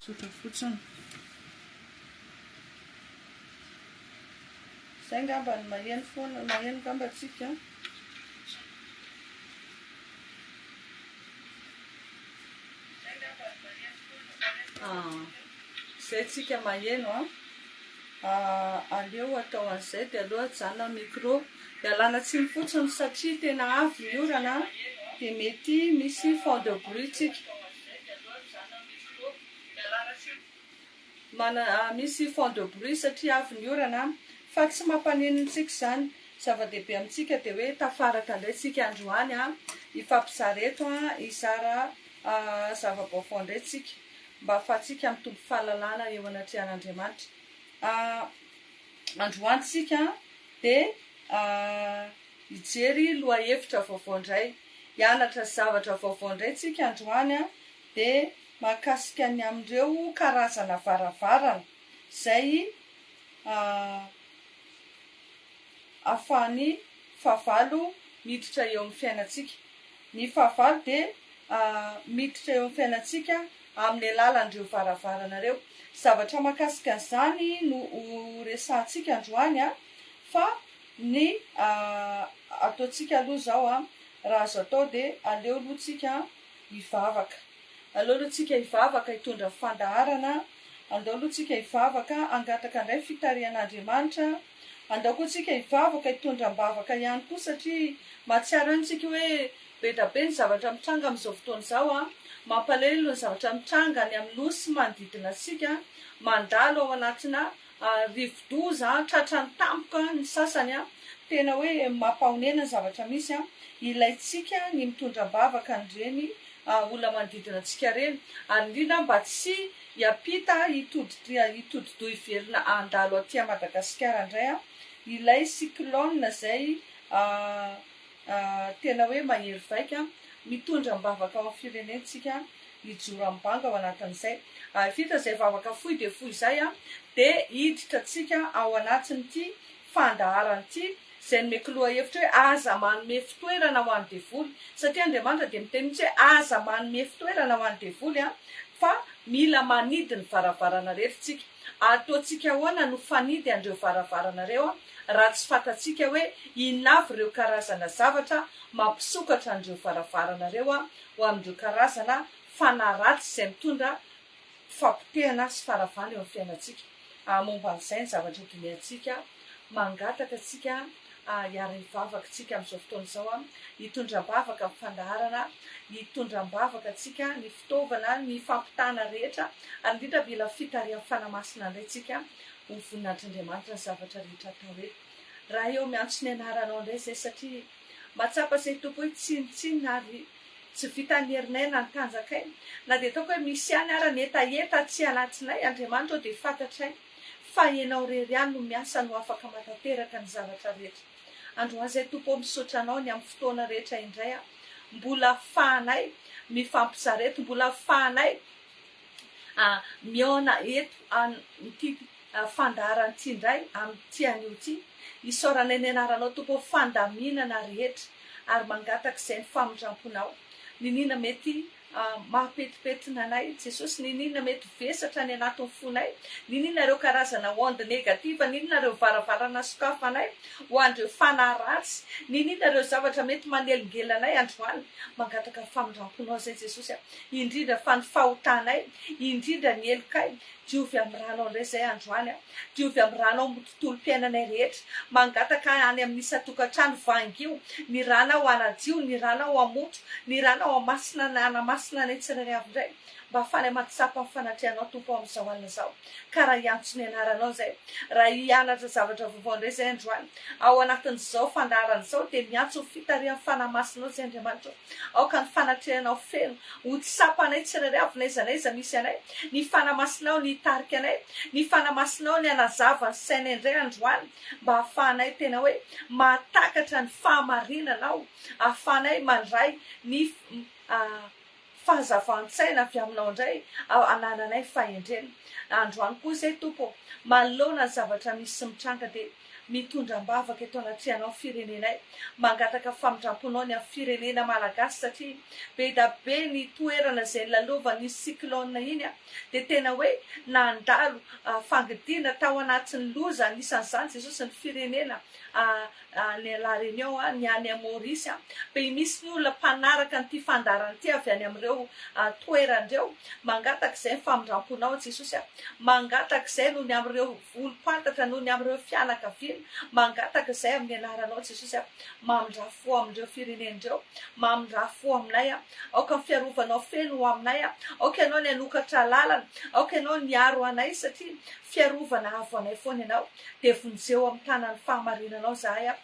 Tsotra fotsiny. Zay ngamba ny maheno foana, maheno ngamba tsika. Zay tsika maheno aleo atao an'izay dia aloha hajanona micro dia alana tsiny fotsiny satria tena avy ny orana dia mety misy fond de bruit tsika. Misy fond de bruit satria avy ny orana fa tsy mampanenontsika zany. Zava-dehibe amintsika dia hoe tafaraka indray tsika androany ifampizareto izara zava-baovao indray tsika mba ahafahantsika mitombo fahalalana eo anatrehan'Andriamanitra. Androany tsika dia hijery lohahevitra vaovao indray, hianatra zavatra vaovao indray tsika androany dia mahakasika ny amin'ireo karazana varavarana izay ahafahany fahavalo miditra eo amin'ny fiainantsika. Ny fahavalo dia miditra eo amin'ny fiainantsika amin'ny alalan'ireo varavarana ireo. Zavatra mahakasika an'izany no resahantsika androany fa ny ataontsika aloha izao raha azo atao dia aleo aloha tsika hivavaka. Aleo aloha tsika hivavaka hitondra fandaharana, andao aloha tsika hivavaka hangataka indray fitarihan'Andriamanitra, andao koa tsika hivavaka hitondram-bavaka ihany koa satria mahatsiaro antsika hoe be da be ny zavatra mitranga amin'izao fotoana izao mampalahelo ny zavatra mitranga ny amin'ny nosy manodidina antsika, mandalo ao anatina rivo-doza, tratran'ny tampoka ny sasany tena hoe mampahonena ny zavatra misy ilaitsika ny mitondram-bavaka an'ireny olona manodidina antsika ireny, ary indrindra mba tsy hiampita hitodi-doha hiverina andalo aty Madagasikara indray ilay cyclone izay tena hoe mahery vaika mitondram-bavaka ao amin'ny firenentsika hijoro am-banga ao anatin'izay. Vita izay vavaka fohy dia fohy izay dia hiditra atsika ao anatin'ity fandaharana ity izay nomeko lohahevitra hoe aza manome fitoerana ho an'ny devoly, satria Andriamanitra dia miteny mihitsy hoe aza manome fitoerana ho an'ny devoly fa mila manidy ny varavarana rehetra. Ataontsika ahoana no fanidy an'ireo varavarana ireo raha tsy fantatsika hoe inona avy ireo karazana zavatra mampisokatra an'ireo varavarana ireo ho amin'ireo karazana fanaratsy izay mitondra fampitehana sy faravana eo amin'ny fiainantsika. Momba an'izay ny zavatra diniantsika, mangataka tsika hiara hivavaka tsika amin'izao fotoana izao, hitondram-bavaka amin'ny fandaharana, hitondram-bavaka tsika ny fitaovana, ny fampitana rehetra, ary indrindra mila fitarihan'ny fanamasina indray tsika ho voninahitran'Andriamanitra ny zavatra rehetra atao hoe. Raha eo miantso ny anaranao indray izay satria mahatsapa izay tompo hoe tsinitsinina ary tsy vita ny herinay na ny tanjakay, na dia ataoko hoe misy ihany ary ny etaeta tsy anatinay, Andriamanitra dia fantatray fa ianao irery ihany no miasa no afaka matateraka ny zavatra rehetra. Androany izay tompo misaotra anao ny amin'ny fotoana rehetra indray mbola ahafahanay mifampizareto, mbola ahafahanay mihaona eto amin'ity fandaharan'ity indray amin'ity anio ity. Isaoranay ny anaranao tompo fandaminana rehetra ary mangataka izay ny famindramponao. Ninina mety mahapetipetina anay Jesosy, ninina mety vesatra ny anatin'ny fonay, ninina ireo karazana onde negativa, ninina ireo varavarana sokafanay ho an'ireo fanaratsy, ninina ireo zavatra mety manelingelanay androany. Mangataka famindramponao izay Jesosy, indrindra fa ny fahotanay, indrindra ny helokay, diovy amin'ny ranao indray izay androany, diovy amin'ny ranao amin'ny tontolo-piainanay rehetra. Mangataka any amin'ny isa-tokantrano vangio, ny ranao anadio, ny ranao amotro, ny ranao amasina na anamasina ny tsirairay avy indray, mba ahafanay mahatsapa amin'ny fanatrehanao tompo amin'izao alina izao. Ka raha hiantso ny anaranao izay, raha hianatra zavatra vaovao indray izay androany, ao anatin'izao fandaharan'izao dia miantso fitarihan'ny fanamasinao izay Andriamanitra. Aoka ny fanatrehanao feno, ho tsapanay tsirairay avy n'aiza n'aiza misy anay, ny fanamasinao ny hitarika anay, ny fanamasinao ny hanazava ny sainay indray androany, mba ahafahanay tena hoe mahatakatra ny fahamarinanao, ahafahanay mandray ny fahazavan-tsaina avy aminao indray, anananay fahendrena. Androany koa izay tompo manoloana ny zavatra misy mitranga dia mitondram-bavaka eto anatrianao firenenay mangataka famindramponao ny amin'ny firenena malagasy satria be da be ny toerana izay lalovan'ny cyclone iny a dia tena hoe nandalo fangidina tao anatin'ny loza anisan'izany jesosy ny firenena ny la réunion ny any Maorisy a be misy ny olona mpanaraka nyity fandarana ity avy any amin'ireo toerandreo mangataka izay ny famindramponao jesosy a mangataka izay noho ny amin'ireo olo-pantatra noho ny amin'ireo fianakaviana mangataka izay amin'ny anaranao jesosy a mamindra fo amin'ireo firenendreo mamindra fo aminay a aoka ny fiarovanao feno ho aminay a aoka ianao ny anokatra lalana aoka ianao niaro anay satria fiarovana avo anay foana ianao dia vonjeo amin'ny tanany fahamarinanao zahay a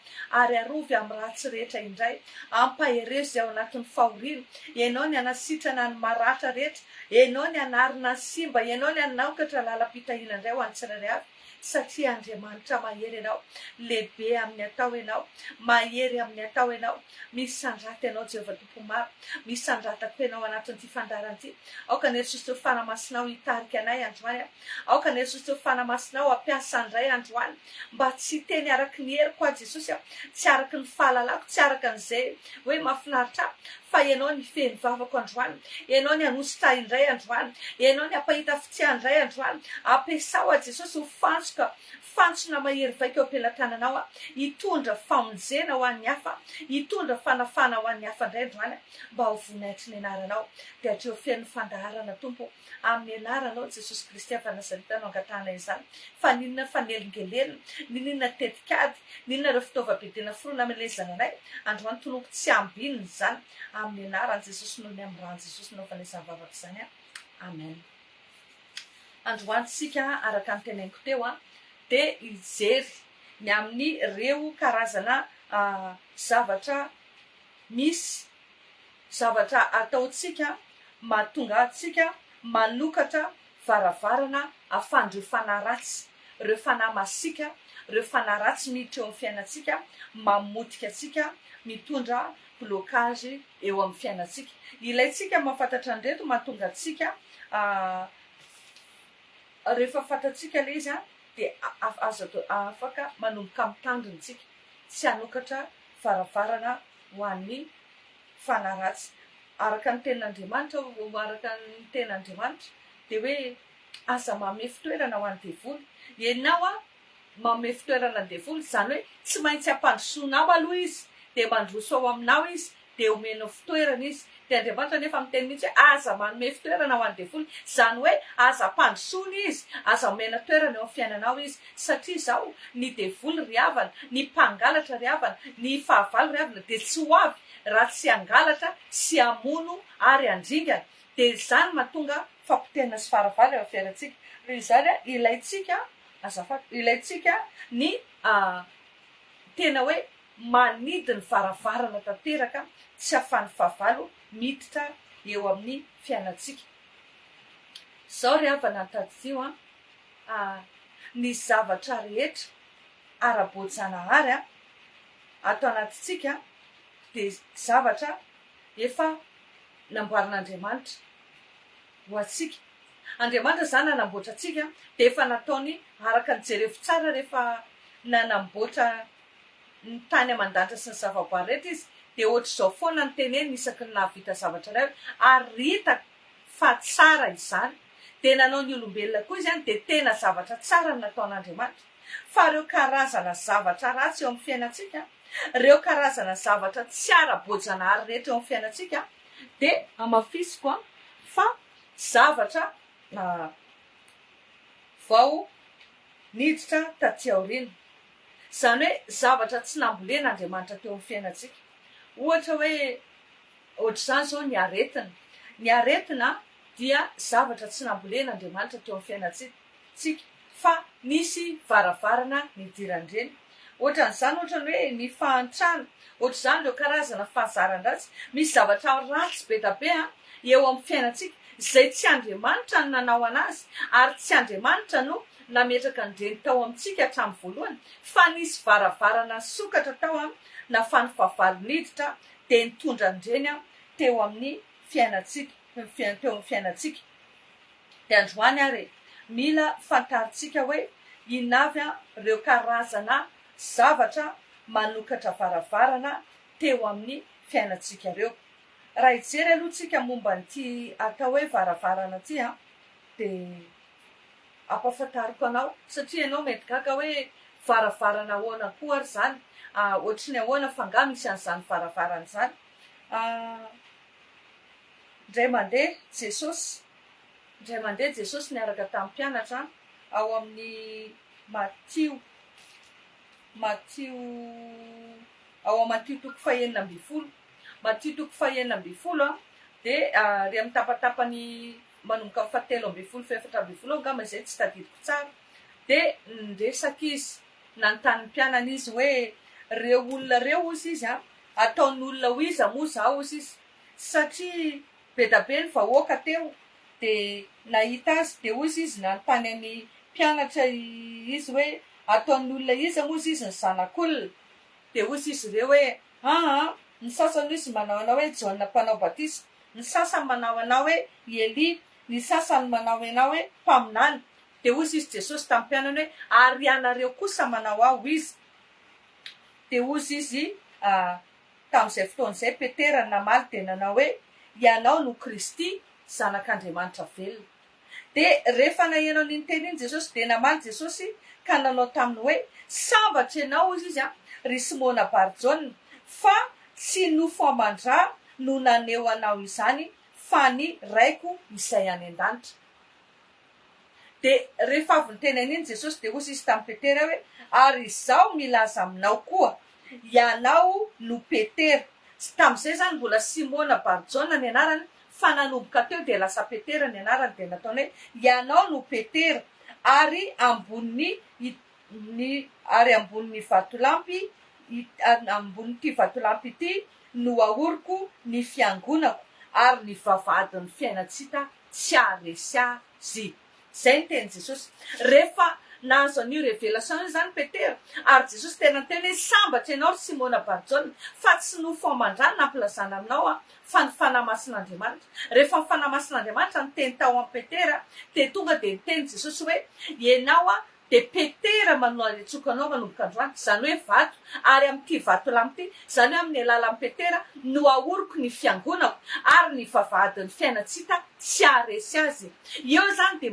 ary arovy amin'ny ratsy rehetra indray ampaherezo izay ao anatin'ny fahoriana ianao ny anasitrana ny maratra rehetra ianao ny anarina ny simba ianao ny anaokatra lalam-pitahina indray ho any tsirairay avy satria Andriamanitra mahery ianao lehibe amin'ny atao ianao mahery amin'ny atao ianao misy sandrata ianao Jehovah Tompo-maro misy sandratako ianao anatin'ity fandaran'ity aoka ny Jesosy teo fanamasinao hitarika anay androany aoka ny Jesosy teo fanamasinao ampiasa andray androany mba tsy teny araky ny heriko a Jesosy a tsy araky ny fahalalako tsy araka an'izay hoe mahafinaritra fa ianao ny feny vavako androany ianao ny anositra indray androany ianao ny ampahita fitiandray androany ampiasao a Jesosy ho fantsona mahery vaika eo am-pelatrananao a hitondra famonjena ho an'ny hafa hitondra fanafana ho an'ny hafa indray androany mba ho vonaitry ny anaranao dia hatreo feno fandaharana tompo amin'ny anaranao Jesosy Kristy avy Nazareta no angatahana izany fa ninona fanelingelelina ninona tetikady ninona ireo fitaovam-piadiana foronamelezana anay androany toloko tsy ambinina izany amin'ny anaran Jesosy noho ny amin'ny rano Jesosy no fanesany vavaka izany a amen androany sika araka ny tenaiko teo a dia ijery ny amin'ny reo karazana zavatra misy zavatra ataontsika mahatonga antsika manokatra varavarana afandreo fanaratsy ireo fanahy masika ireo fanaratsy miditra eo amin'ny fiainantsika mamotika atsika mitondra blocage eo amin'ny fiainantsika ilayntsika mahafantatra andreto mahatonga atsika rehefa fantatsika le izy a dia afaka manomboka mitandronytsika tsy hanokatra varavarana ho an'ny fanaratsy araka ny tenin'Andriamanitra araka ny tenin'Andriamanitra dia hoe aza manome fitoerana ho an'ny devoly ianao a manome fitoerana ny devoly izany hoe tsy maintsy ampandrosoanao aloha izy dia mandroso ao aminao izy dia omenao fitoerana izy dia Andriamanitra nefa miteny mihitsy hoe aza manome fitoerana ho an'ny devoly izany hoe aza ampandrosoana izy aza omena toerana eo amin'ny fiainanao izy satria izao ny devoly ry havana ny mpangalatra ry havana ny fahavalo ry havana dia tsy ho avy raha tsy hangalatra sy hamono ary handringana dia izany mahatonga fampitena sy faravala eo amin'ny fiainantsika noho izany a ilayntsika ny tena hoe manidiny varavarana tanteraka tsy hafan'ny fahavalo miditra eo amin'ny fiainantsika izao ry havana nytaditio a ny zavatra rehetra ara-boajanahary a atao anatintsika dia zavatra efa namboarin'Andriamanitra ho atsika Andriamanitra izany nanamboatra atsika dia efa nataony araka ny jerefo tsara rehefa nanamboatra ny tany aman-danitra sy ny zavaboary rehetra izy dia ohatr'izao foana ny teneny isaky ny nahavita zavatra iray ary hita fa tsara izany dia nanao ny olombelona koa izy any dia tena zavatra tsara ny nataon'Andriamanitra fa ireo karazana zavatra ratsy eo amin'ny fiainantsika ireo karazana zavatra tsy ara-boajanahary rehetra eo amin'ny fiainantsika dia amafisiko fa zavatra vao niditra taty aoriana izany hoe zavatra tsy nambolen'Andriamanitra teo amin'ny fiainantsika ohatra hoe ohatr'izany zao ny aretina dia zavatra tsy nambolen'Andriamanitra teo amin'ny fiainantsika fa nisy varavarana nidirandreny ohatran'izany ohatra ny hoe ny fahantrana ohatr'izany ireo karazana fahazaran-dratsy misy zavatra ratsy be da be eo amin'ny fiainantsika izay tsy Andriamanitra no nanao anazy ary tsy Andriamanitra no nametraka nyreny tao amintsika hatramin'ny voalohany fa nisy varavarana sokatra tao na fany fahavalo niditra dia nitondra nyreny teo amin'ny fiainantsika teo amin'ny fiainantsika dia androany ary mila fantaritsika hoe inavy ireo karazana zavatra manokatra varavarana teo amin'ny fiainantsika reo. Raha hijery aloha tsika momba nyity atao hoe varavarana ty de ampafantariko anao satria ianao mety gaga hoe varavarana ahoana koa ary zany, ohatriny ahoana fa nga misy an'izany varavarana zany. Indray mandeha Jesosy niaraka tamin'ny mpianatra ao amin'ny Matio ao amin'ny Matio toko fahaenina ambin'ny folo. Matio toko fahaenina ambin'ny folo de ry amin'ny tapatapany manomboka amin'ny fahatelo ambin'ny folo faefatra ambin'ny folo angamba izay tsy tadidiko tsara. De niresaka izy nanontany mpianana izy hoe reo olona reo ozy izy ataon'olona ho iza moa zao ozy izy, satria be da be ny vahoaka teo. De nahita azy de ozy izy nanontany amin'ny mpianatra izy hoe ataon'olona iza moa izy ny zanak'olona. De ozy izy reo hoe ny sasany izy manao anao hoe Jaona mpanao batisa, ny sasany manao anao hoe Elia, ny sasany manao anao hoe mpaminany. De ozy izy Jesosy tamin'ny mpianany hoe ary ianareo kosa manao aho izy. De ozy izy tamin'izay fotoan'izay Petera namaly de nanao hoe ianao no Kristy zanak'Andriamanitra velona. De rehefa naheno an'iny teny iny Jesosy de namaly Jesosy ka nanao taminy hoe sambatra ianao ozy izy ry Simona Barjona, fa tsy nofo amandrà no naneho anao izany fa ny raiko izay any an-danitra. De rehefa avy niteny an'iny Jesosy de ozy izy tamin'ny Petera hoe ary izao milaza aminao koa ianao no Petera. Tamin'izay zany mbola Simona Barjona ny anarany fa nanomboka teo de lasa Petera ny anarany de nataony hoe ianao no Petera ary ambonin'ny vatolampy ambonin'ity vatolampy ity no ahoriko ny fiangonako ary ny vavahadin'ny fiainantsika tsy haharesy azy. Zay ny teny Jesosy. Rehefa nahazo an'io révélation io zany Petera, ary Jesosy tena niteny hoe sambatra ianao ry Simona Barjona, fa tsy nofo amandrà nampilazana aminao fa ny fanahy masin'Andriamanitra. Rehefa ny fanahy masin'Andriamanitra niteny tao amin'ny Petera, de tonga de niteny Jesosy hoe ianao de Petera manao aretsoka anao manomboka androany, zany hoe vato, ary amin'ity vatolamy ity, zany hoe amin'ny alalan'ny Petera no ahoriko ny fiangonako ary ny vavahadin'ny fiainantsika tsy haharesy azy. Eo zany de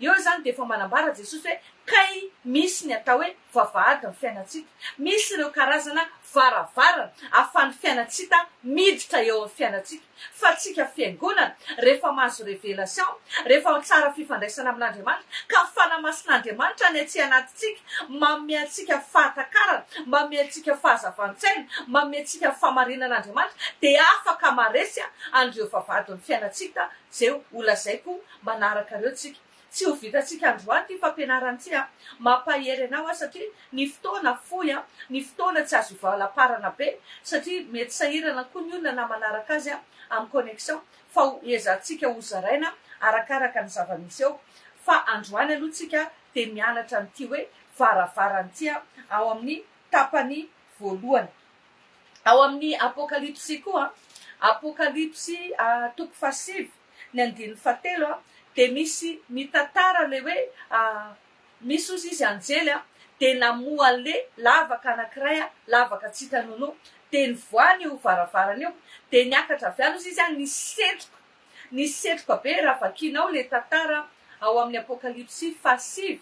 eo zany de efa manambara Jesosy hoe kay misy ny atao hoe vavahadin'ny fiainantsika, misy ireo karazana varavarana ahafahan'ny fiainantsika miditra eo amin'ny fiainantsika. Fa tsika fiangonana rehefa mahazo révélation, rehefa tsara fifandraisana amin'Andriamanitra ka ny fanahy masin'Andriamanitra ny atsy anatintsika, manome antsika fahatakarana, manome antsika fahazavantsaina, manome antsika famarinan'Andriamanitra, de afaka maresy an'ireo vavahadin'ny fiainantsika. Zay ho lazaiko manaraka reo tsika. Tsy ho vitantsika androany ty fampianarana ty mampahery anao satria ny fotoana fohy ny fotoana tsy azo ivalaparana be satria mety sahirana koa ny olona na manaraka azy amin'ny connexion, fa ezantsika ho zaraina arakaraka ny zava-misy eo. Fa androany aloha tsika de mianatra n'ity hoe varavarana ty ao amin'ny tapany voalohany. Ao amin'ny Apokalipsy koa, Apokalipsy toko fahasivy ny andininy fahatelo de misy mitantara le hoe misy ozy izy anjely de namoa le lavaka anankiray lavaka tsy hitanono de nivoany io varavarana io de niakatra avy any ozy izy nisetroka be raha vakinao le tantara ao amin'ny Apokalipsy fahasivy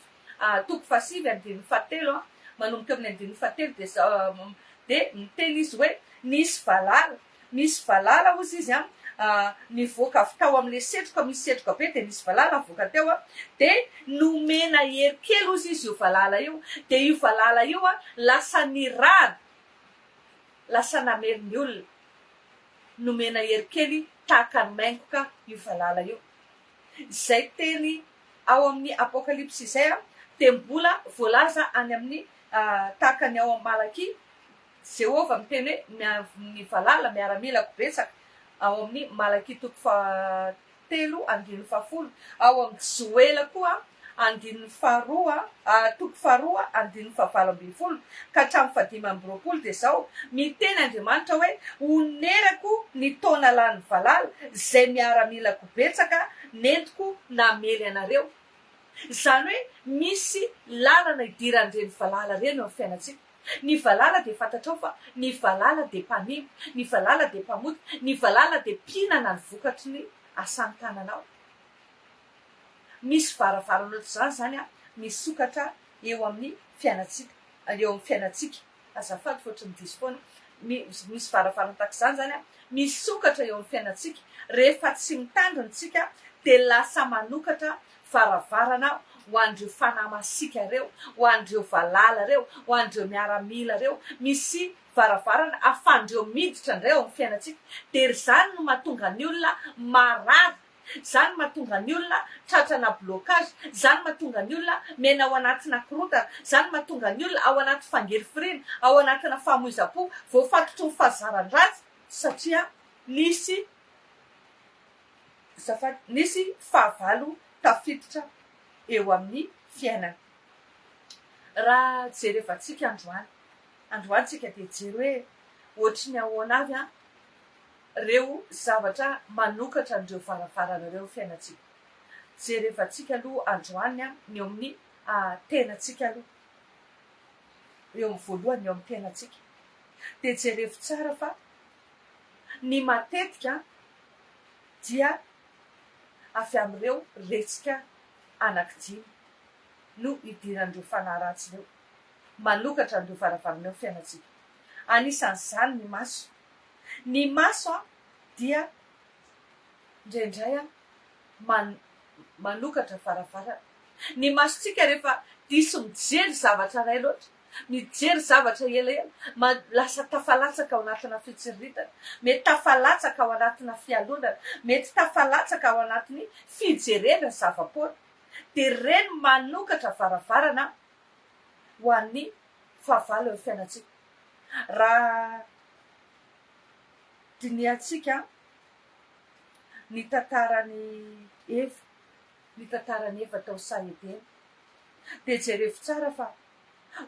toko fahasivy andininy fahatelo manomboka amin'ny andininy fahatelo de miteny izy hoe misy valala ozy izy nivoaka avy tao amin'le setroka, misy setroka be de misy valala nivoaka teo de nomena hery kely ozy izy io valala io, de io valala io lasa nirahana, lasa nameriny olona, nomena hery kely tahaka ny maingoka io valala io. Zay teny ao amin'ny Apokalipsy zay de mbola voalaza any amin'ny tahaka ny ao amin'ny Malaky, Jehova miteny hoe ny valala miaramilako betsaka ao amin'ny Malaky toko fahatelo andininy fahafolo, ao amin'ny Joela koa andininy faharoa toko faharoa andininy fahavalo ambin'ny folo ka hatramin'ny fahadimy amby roapolo de zao miteny Andriamanitra hoe onerako ny taona lany valala zay miaramilako betsaka nentiko namely anareo. Zany hoe misy lalana idiran'ireny valala reny eo amin'ny fiainatsika. Ny valala dia fantatrao fa ny valala dia mpanimo, ny valala dia mpamoty, ny valala dia mpihinana ny vokatry ny asany tananao. Misy varavaranao zany a, misy sokatra eo amin'ny fiainatsika, eo amin'ny fiainatsika. Azafady foatra ny diso foana. Misy varavarana tak'izany zany a, misy sokatra eo amin'ny fiainatsika. Rehefa tsy mitandrina tsika dia lasa manokatra varavarana ho an'ireo fanahy masika reo, ho an'ireo valala reo, ho an'ireo miaramila reo. Misy varavarana ahafahan'ireo miditra indray eo amin'ny fiainatsika. Dia zany no mahatonga ny olona marary, zany mahatonga ny olona tratrana blocage, zany mahatonga ny olona mena ao anatina korotana, zany mahatonga ny olona ao anaty fangerifirina, ao anatina fahamoiza-po, voafatotry ny fahazaran-dratsy, satria nisy fahavalo tafiditra eo amin'ny fiainana. Raha jerevantsika androany tsika dia jery hoe ohatry ny ahoana avy a reo zavatra manokatra an'ireo varavarana reo fiainatsika. Jerevantsika aloha androany a ny eo amin'ny tenatsika aloha, eo amin'ny voalohany eo amin'ny tenatsika. Dia jerevo tsara fa ny matetika dia avy amin'ireo retsika anankidimy no idiran'ireo fanahy ratsy ireo, manokatra an'ireo varavarana eo fiainatsika. Anisan'izany ny maso. Ny maso a dia indraindray a manokatra varavarana. Ny masontsika rehefa diso mijery zavatra iray loatra, mijery zavatra elaela, lasa tafalatsaka ao anatina fitsiriritana, mety tafalatsaka ao anatina fialonana, mety tafalatsaka ao anatiny fijerena zavapoana. Dia ireny manokatra varavarana ho an'ny fahavalo eo fiainatsika. Raha dinihantsika ny tantaran'ny Eva tao Saedena, dia jerevo tsara fa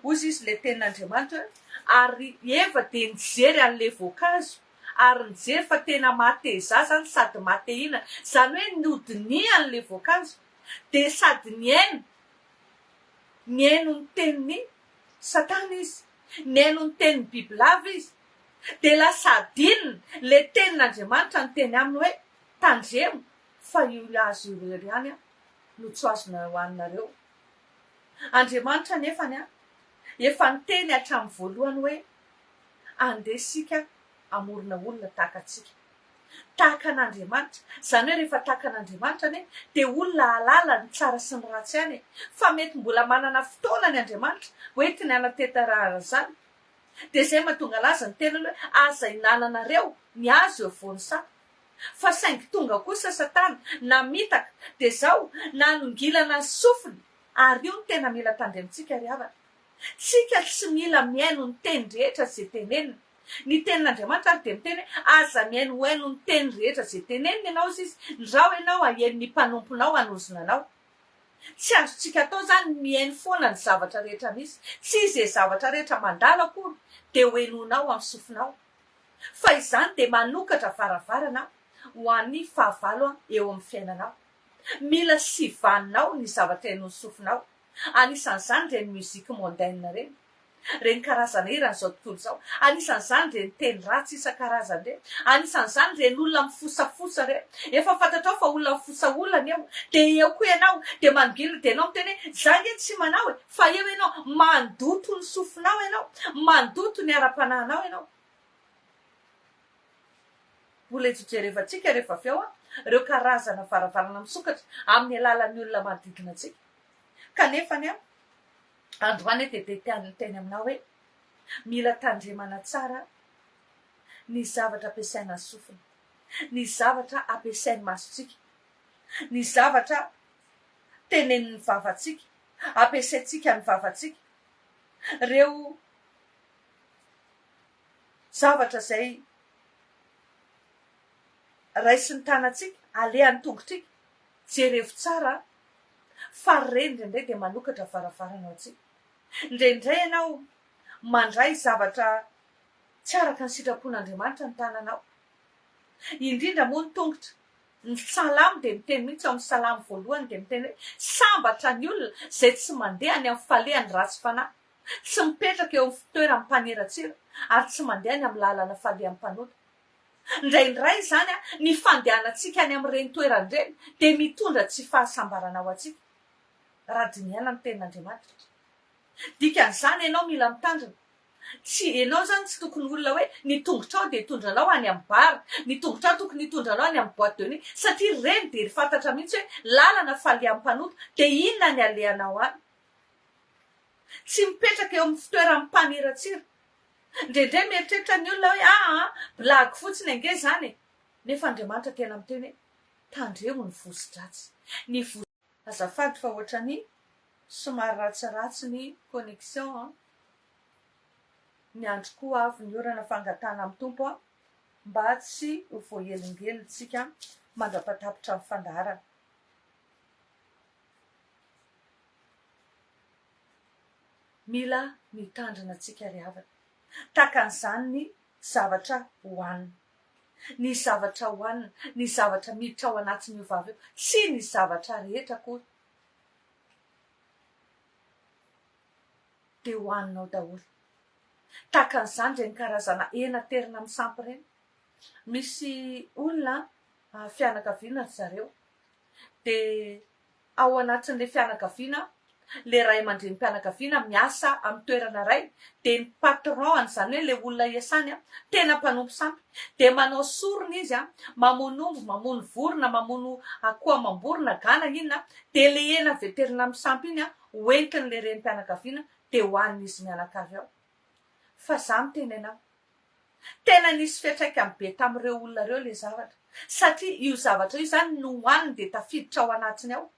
ozy izy le tenin'Andriamanitra ary Eva dia nijery an'le voankazo ary nijery fa tena mateza zany sady matehina, zany hoe nodinihan'le voankazo dia sady niaino ny tenin'ny Satana izy, niaino ny tenin'ny bibilava izy. Dia lasa adininy le tenin'Andriamanitra ny teny aminy hoe tandremo fa io hazo irery ihany a no tsy azona hoaninareo. Andriamanitra nefany a efa niteny hatramin'ny voalohany hoe andeha sika amorona olona tahaka atsika, tahaka an'Andriamanitra. Zany hoe rehefa tahaka an'Andriamanitra ane dia olona halala ny tsara sy ny ratsy ihany, fa mety mbola manana fotoana ny Andriamanitra hoentiny anatetarahana zany. Dia izay mahatonga laza ny tena hoe aza hinananareo ny azo eo voan'ny saka. Fa saingy tonga kosa Satana namitaka dia zao nanongilana ny sofiny, ary io ny tena mila tandremintsika ry havana. Tsika tsy mila miaino ny teny rehetra izay tenenina. Ny tenin'Andriamanitra ary dia miteny hoe aza miaino hoaino ny teny rehetra izay tenenina ianao izy, ndrao ianao ahen'ny mpanomponao hanozona anao. Tsy azontsika atao zany mihaino foana ny zavatra rehetra misy, tsy izay zavatra rehetra mandalo akory dia hoenonao amin'ny sofinao. Fa izany dia manokatra varavarana ho an'ny fahavalo eo amin'ny fiainanao. Mila sivaninao ny zavatra hainon'ny sofinao. Anisan'izany ireny muzika mondaine reny, reny karazana hira n'izao tontolo izao. Anisan'izany reny teny ratsy isan-karazany reny. Anisan'izany reny olona mifosafosa reny. Efa fantatrao fa olona mifosa olona eo, dia eo koa ianao dia manongilina dia ianao miteny hoe za nge tsy manao e, fa eo ianao mandoto ny sofinao ianao, mandoto ny ara-panahinao ianao. Mbola ijerevantsika rehefa avy eo ireo karazana varavarana misokatra amin'ny alalan'ny olona manodidina antsika. Kanefa ny androany dia teny aminao hoe mila tandremana tsara ny zavatra ampiasaina ny sofina, ny zavatra ampiasain'ny masontsika, ny zavatra tenenin'ny vavantsika, ampiasaintsika ny vavantsika. Ireo zavatra izay raisiny tanantsika, alehan'ny tongotrika, jerevo tsara fa ireny indraindray dia manokatra varavarana ao antsika. Indraindray ianao mandray zavatra tsy araka ny sitrapon'Andriamanitra ny tananao. Indrindra moa ny tongotra, ny salamo dia miteny mihitsy ao amin'ny salamo voalohany dia miteny hoe sambatra ny olona izay tsy mandeha ny amin'ny falehany ratsy fanahy, tsy mipetraka eo amin'ny fitoerany mpaneratsira ary tsy mandeha ny amin'ny lalana falehan'ny mpanota. Indraindray zany ny fandehanantsika any amin'ireny toerany ireny dia mitondra tsy fahasambarana ao antsika raha diniana ny tenin'Andriamanitra. Dikan'izany ianao mila mitandrina. Tsy ianao zany tsy tokony olona hoe ny tongotrao dia hitondranao any amin'ny bara, ny tongotrao tokony hitondranao any amin'ny boîte de nuit, satria ireny dia fantatra mihitsy hoe lalana falehan'ny mpanota dia inona ny alehanao any. Tsy mipetraka eo amin'ny fitoeran'ny mpaneratsira. Indraindray mieritreritra ny olona hoe blagy fotsiny ange zany nefa Andriamanitra tena miteny hoe tandremo ny vosi-dratsy. Ny azafady fa ohatra ny somary ratsiratsy ny connexion. Ny andro koa avy ny orana fangatana amin'ny tompo mba tsy ho voahelingelintsika mandrapatapitra amin'ny fandaharana. Mila mitandrina antsika ry havana. Takan'izany ny zavatra hohanina. Ny zavatra hohanina, ny zavatra miditra ao anatin'io vavy io, tsy ny zavatra rehetra koa dia hohaninao daholo. Takan'izany ireny karazana hena terina misampy ireny. Misy olona fianakaviana ry zareo dia ao anatin'ilay fianakaviana le ray aman-dreny mpianakaviana miasa amin'ny toerana iray dia ny patron an'izany hoe ilay olona iasany tena mpanompo sampy dia manao sorona izy mamono omby, mamono vorona, mamono akoho amam-borona, gana inona dia le hena veterina misampy iny hoentin'ilay renim-pianakaviana dia hohanin'izy mianakavy ao. Fa za miteny anao, tena nisy fiantraikany be tamin'ireo olona ireo le zavatra, satria io zavatra io zany no hohaniny dia tafiditra ao anatiny ao.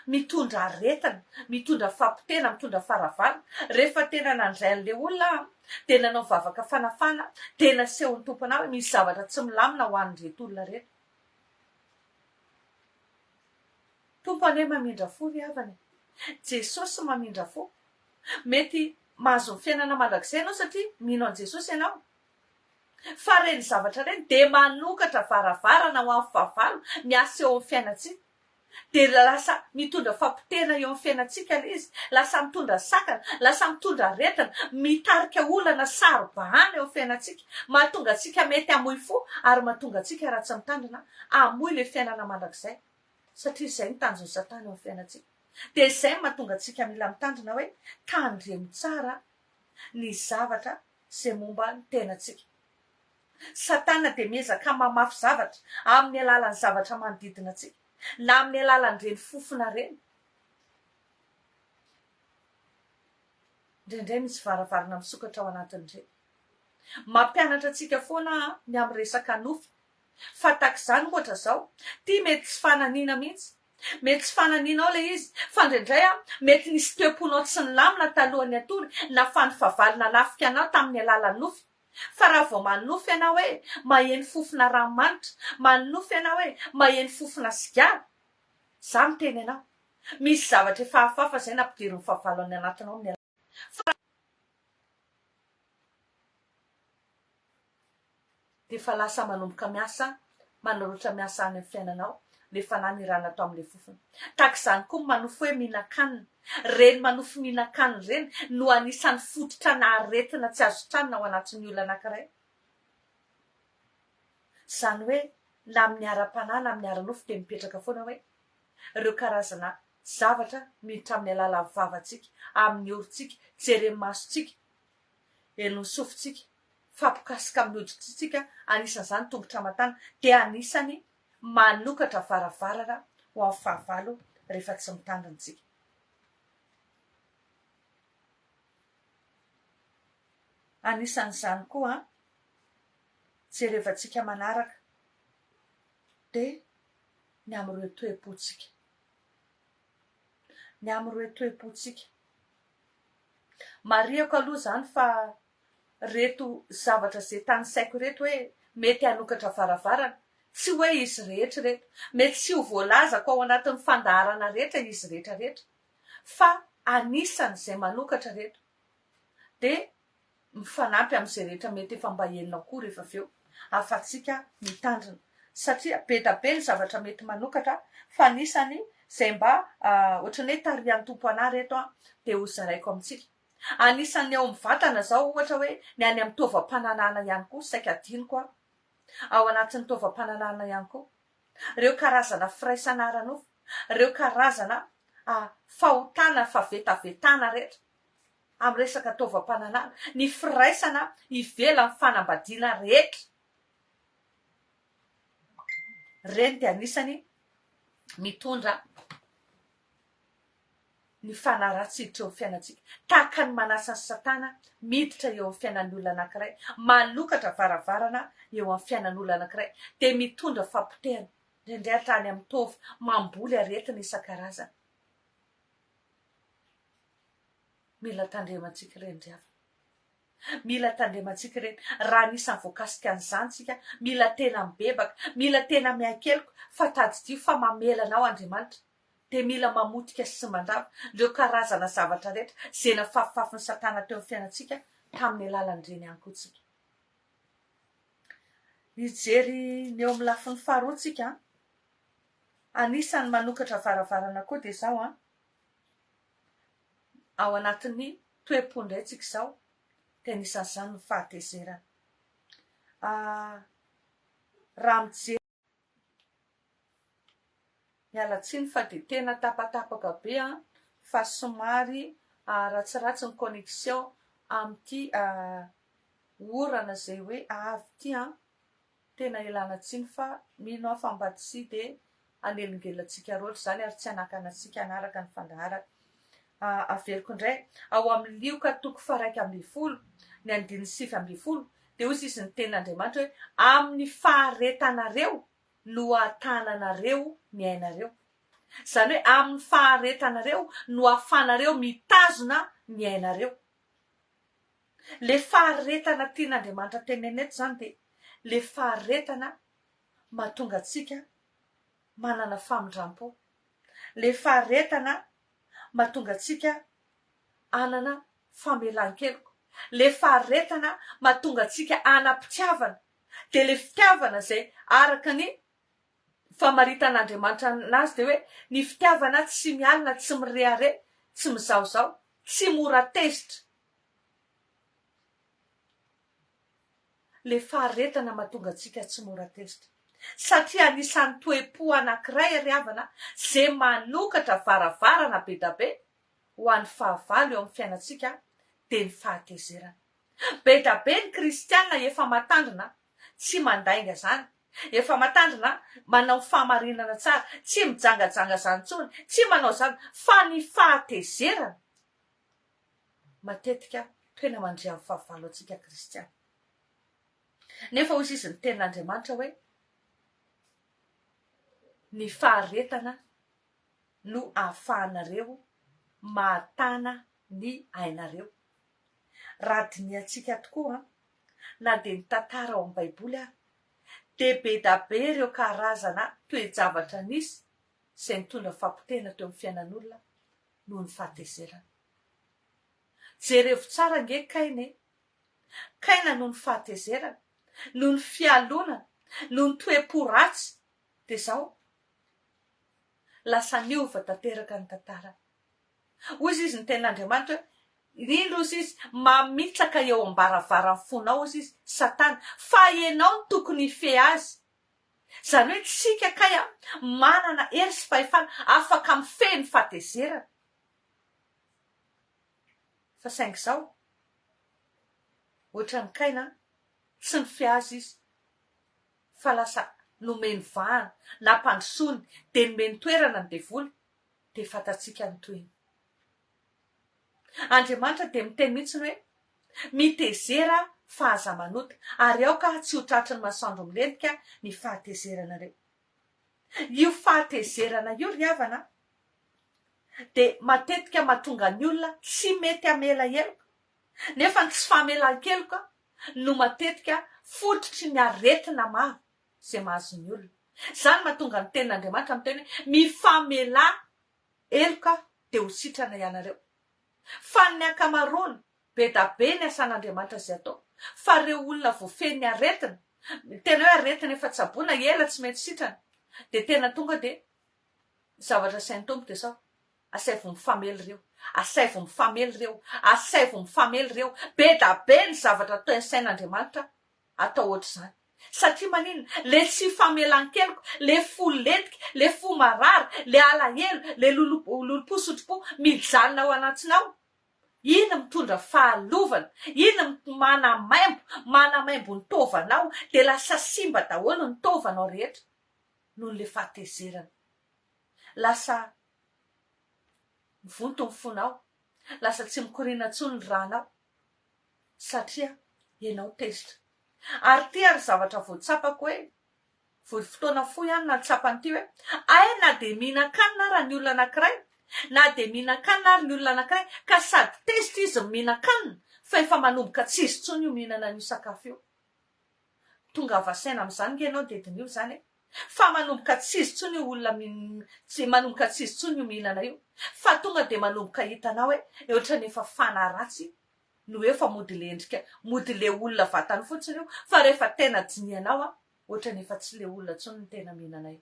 Mitondra aretina, mitondra fampitena, mitondra faravarana. Rehefa tena nandray an'ilay olona dia nanao vavaka fanafana dia nasehon'ny tompona hoe misy zavatra tsy milamina ho an'ireto olona reto. Tompo anie mamindra fo ry havana. Jesosy mamindra fo. Mety mahazo ny fiainana mandrakizay ianao satria mino an' Jesosy ianao. Fa reny zavatra reny dia manokatra varavarana ho amin'ny fahavalo miasa eo amin'ny fiainantsika. Dia lasa mitondra fampitena eo amin'ny fiainantsika ilay izy, lasa mitondra sakana, lasa mitondra aretina, mitarika olana sarobahana eo amin'ny fiainantsika, mahatonga antsika mety hamoy fo ary mahatonga antsika raha tsy mitandrina hamoy ilay fiainana mandrakizay, satria izay ny tanjon'ny Satana eo amin'ny fiainantsika. Dia izay mahatonga antsika mila mitandrina hoe tandremo tsara ny zavatra izay momba ny tenantsika. Satana dia miezaka mamafy zavatra amin'ny alalan'ny zavatra manodidina antsika, na amin'ny alalan'ireny fofona ireny. Indraindray misy varavarana misokatra ao anatin'ireny. Mampianatra antsika foana ny amin'ny resaka nofy. Fatak'izany ohatra izao, tia mety tsy fananiana mihitsy. Mety tsy fananianao ilay izy, fa indraindray mety nisy toe-ponao tsy nilamina talohan'ny atory na fanofavalina nanafika anao tamin'ny alalan'ny nofy. Fa raha vao manofy ianao hoe maheno fofona ranomanitra, manofy ianao hoe maheno fofona sigara, za miteny ianao, misy zavatra efa hafahafa izay nampidirin'ny fahavalo any anatinao amin'ny dia efa lasa manomboka miasa, manolotra miasa any amin'ny fiainanao, rehefa nanirana tao amin'ilay fofona. Tak'izany koa manofy hoe mihinan-kanina. Reny manofy mihinan-kanina ireny no anisan'ny fototra na aretina tsy azo tranona ao anatin'ny olona anankiray. Izany hoe na amin'ny ara-panahy na amin'ny ara-nofy dia mipetraka foana hoe ireo karazana zavatra miditra amin'ny alalan'ny vavantsika, amin'ny orontsika, jeren'ny masontsika, henon'ny sofintsika, fampokasika amin'ny hoditrintsika, anisan'izany tongotra aman-tany, dia anisany manokatra varavarana ho amin'ny fahavalo rehefa tsy mitandrintsika. Anisan'izany koa jerevantsika manaraka dia ny amin'ireo toe-pontsika. Ny amin'ireo toe-pontsika. Mariako aloha izany fa reto zavatra izay tany saiko reto hoe mety hanokatra varavarana, tsy hoe izy rehetra reto, mety tsy ho voalazako ao anatin'ny fandaharana rehetra izy rehetra rehetra, fa anisany izay manokatra reto dia mifanampy amin'izay rehetra mety efa mba henonao koa rehefa avy eo, afa-tsika mitandrina satria be da be ny zavatra mety manokatra fa anisany zay mba ohatrany hoe tarian'ny tompo anay reto a de ho zaraiko amintsika. Anisan'ny ao mivantana zao ohatra hoe ny any amin'ny tovam-pananana ihany koa saika adiniko a ao anatin'ny tovam-pananana ihany koa reo karazana firaisana ara-nofo, reo karazana fahotana favetavetana rehetra amin'ny resaka tovam-pananana, ny firaisana ivela ny fanambadiana rehetra reny de anisany mitondra ny fanaratsiditra eo amin'ny fiainantsika, tahaka ny manasa ny satana miditra eo amin'ny fiainan'ny olona anankiray, malokatra varavarana eo amin'ny fiainan'ny olona anankiray, de mitondra fampotehana indrindray hatrany amin'ny tovy mamboly aretina isan-karazany. Mila tandremantsika ireny ry havana, mila tandremantsika ireny raha anisan'ny voakasika an'izany tsika, mila tena mibebaka, mila tena miankeloko fa tadidio fa mamelana ao Andriamanitra, de mila mamotika sy mandava ireo karazana zavatra rehetra zay nafafifafin'ny satana teo amin'ny fiainantsika tamin'ny alalan'ireny ihany koa tsika. Hijery ny eo amin'ny lafiny faharoa tsika, anisany manokatra varavarana koa de zao ao anatin'ny toe-pondray tsika zao de anisan'izany ny fahatezerana. Raha mijery mialatsiny fa de tena tapatapaka be fa somary ratsiratsy ny connexion amin'ity orana zay hoe avy ty tena ilana tsiny fa mino aho fa mba tsy de anelingelantsika roatra zany ary tsy anakana antsika anaraka ny fandaharana. Aveliko indray ao amin'ny lioka toko faha 1:20 ny 9:20 de hoy izy ny tenin'Andriamanitra hoe amin'ny faharetanareo no ahatananareo ny ainareo, zany hoe amin'ny faharetanareo no ahafanareo mitazona ny ainareo. Le faharetana tian'Andriamanitra teneneto zany de le faharetana mahatonga atsika manana famindram-po, le faharetana mahatonga atsika anana famelan-keloko, le faharetana mahatonga atsika anam-pitiavana, de le fitiavana zay araka ny famaritan'Andriamanitra anazy de hoe ny fitiavana tsy mialina, tsy mirehare, tsy mizaozao, tsy mora tezitra. Le faharetana mahatonga atsika tsy mora tezitra satria anisan'ny toe-po anankiray ry havana zay manokatra varavarana be da be ho an'ny fahavalo eo amin'ny fiainantsika de ny fahatezerana. Be da be ny kristianina efa matandrina tsy mandainga zany, efa matandrina manao fahamarinana tsara, tsy mijangajanga zany intsony, tsy manao zany, fa ny fahatezerana matetika tena mandrea amin'ny fahavalo atsika kristiana. Nefa hoy izy ny tenin'Andriamanitra hoe ny faharetana no ahafahanareo mahatana ny ainareo. Raha diniantsika tokoa na de ny tantara ao amin'ny baiboly de be da be ireo karazana toe-javatra nisy zay nitondra fampotehana teo amin'ny fiainan'olona noho ny fahatezerana. Jerevo tsara nge Kaina noho ny fahatezerana, noho ny fialonana, noho ny toe-po ratsy de zao lasa niova tanteraka ny tantara. Hoy izy ny tenin'Andriamanitra indro izy mamitsaka eo ambaravarany fonao izy satana fa ianao ny tokony fe azy, zany hoe tsika kay manana hery sy fahefana afaka mifehy ny fahatezerana. Fa saingy zao ohatran'ny Kaina tsy nifehy azy izy fa lasa nomeny vahana na mpandrosoany de nomeny toerana ny devoly de fatatsika ny toyiny. Andriamanitra de miteny mihitsy hoe mitezera fahaza manota ary ao ka tsy ho tratry ny masoandro milentika ny fahatezerana reo. Io fahatezerana io ry havana de matetika mahatonga ny olona tsy mety amela heloka, nefa tsy famelan-keloka no matetika fototry ny aretina maro zay mahazo ny olona. Zany mahatonga ny tenin'Andriamanitra miteny hoe mifamela eloka de ho sitrana ianareo. Fa ny ankamaroany be da be ny asan'Andriamanitra zay atao, fa reo olona voafeny aretina tena hoe aretina efa tsaboana ela tsy maintsy sitrana de tena tonga de zavatra sainy tompo de sao asay vo mifamely reo asay vo mifamely reo asay vo mifamely reo be da be ny zavatra atao sain'Andriamanitra atao ohatr'izany satria manina le tsy famelan-keloka le fo letika le fo marary le alahelo le lolopo sotropo mijanona ao anatinao ina mitondra fahalovana ina manamaimbo ny tovanao de lasa simba daholo ny tovanao rehetra noho le fahatezerana lasa vonto ny fonao lasa tsy mikorina ntsony ny ranao satria ianao tezitra ary ty ary zavatra voatsapako hoe fotoana fo ihany na tsapanyity hoe ay na de mihinan-kanina raha ny olona anankiray na de mihinan-kanina ary ny olona anankiray ka sady tezitra izy mihinan-kanina fa efa manomboka tsy izy tsony io mihinana n'io sakafo io tonga avasaina am'izany nge ianao dedin'io zany fa manomboka tsy izy tsony io olona tsy manomboka tsy izy tsony io mihinana io fa tonga de manomboka hitanao hoe ohatrany efa fana ratsy no hoe fa mody le endrika mody le olona vatany fotsiny io fa rehefa tena dinianao ohatrany efa tsy le olona tsony ny tena mihinana io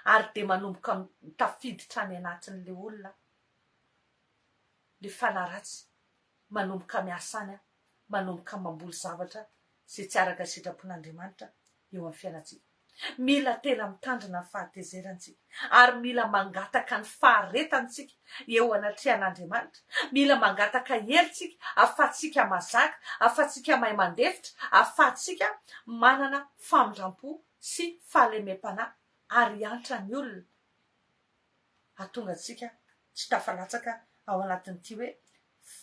ary de manomboka tafiditra any anatin'le olona le fana ratsy manomboka miasany manomboka mamboly zavatra sy tsy araka sitrapon'Andriamanitra eo amin'ny fiainatsika mila tena mitandrina fahatezerantsika ary mila mangataka ny faharetantsika eo anatrehan'Andriamanitra mila mangataka heritsika afatsika mazaka afatsika mahay mandefitra afatsika manana famindrampo sy fahalemem-panahy ary antra ny olona atonga atsika tsy tafalatsaka ao anatin'ity hoe